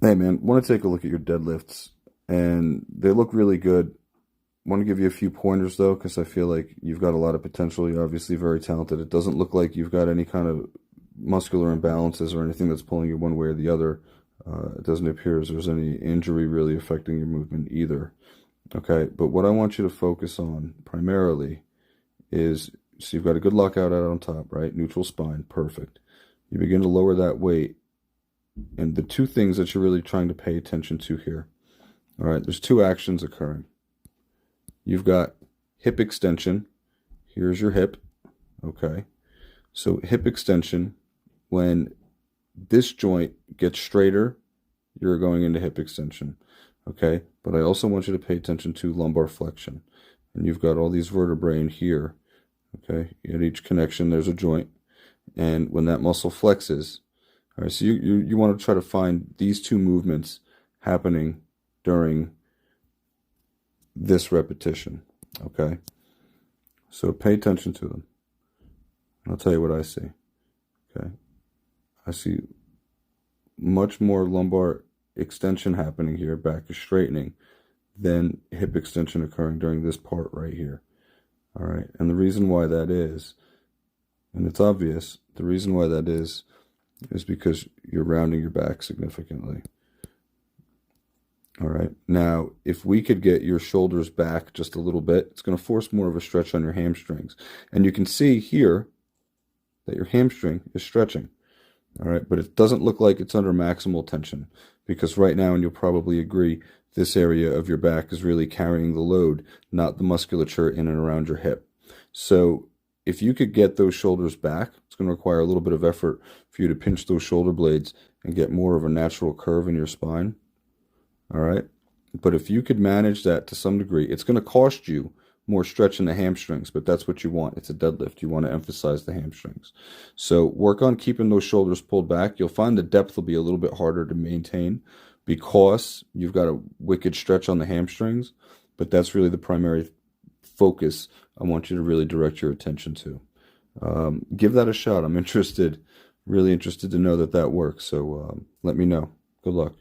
Hey man, want to take a look at your deadlifts, and they look really good. Want to give you a few pointers though, because I feel like you've got a lot of potential. You're obviously very talented. It doesn't look like you've got any kind of muscular imbalances or anything that's pulling you one way or the other. It doesn't appear as there's any injury really affecting your movement either. Okay, but what I want you to focus on primarily is so you've got a good lockout out on top, right? Neutral spine, perfect. You begin to lower that weight, and the two things that you're really trying to pay attention to here. All right, there's two actions occurring. You've got hip extension. Here's your hip. Okay. So hip extension, when this joint gets straighter, you're going into hip extension. Okay. But I also want you to pay attention to lumbar flexion. And you've got all these vertebrae in here. Okay. At each connection, there's a joint. And when that muscle flexes, all right, so you want to try to find these two movements happening during this repetition. Okay. So pay attention to them. I'll tell you what I see. Okay. I see much more lumbar extension happening here, back is straightening, than hip extension occurring during this part right here. All right. And the reason why that is, and it's obvious, the reason why that is because you're rounding your back significantly. All right. Now, if we could get your shoulders back just a little bit, it's going to force more of a stretch on your hamstrings. And you can see here that your hamstring is stretching. All right. But it doesn't look like it's under maximal tension because right now, and you'll probably agree, this area of your back is really carrying the load, not the musculature in and around your hip. So if you could get those shoulders back, it's going to require a little bit of effort for you to pinch those shoulder blades and get more of a natural curve in your spine. All right. But if you could manage that to some degree, it's going to cost you more stretch in the hamstrings, but that's what you want. It's a deadlift. You want to emphasize the hamstrings. So work on keeping those shoulders pulled back. You'll find the depth will be a little bit harder to maintain because you've got a wicked stretch on the hamstrings, but that's really the primary focus I want you to really direct your attention to. Give that a shot. I'm interested, really interested to know that that works. So let me know. Good luck.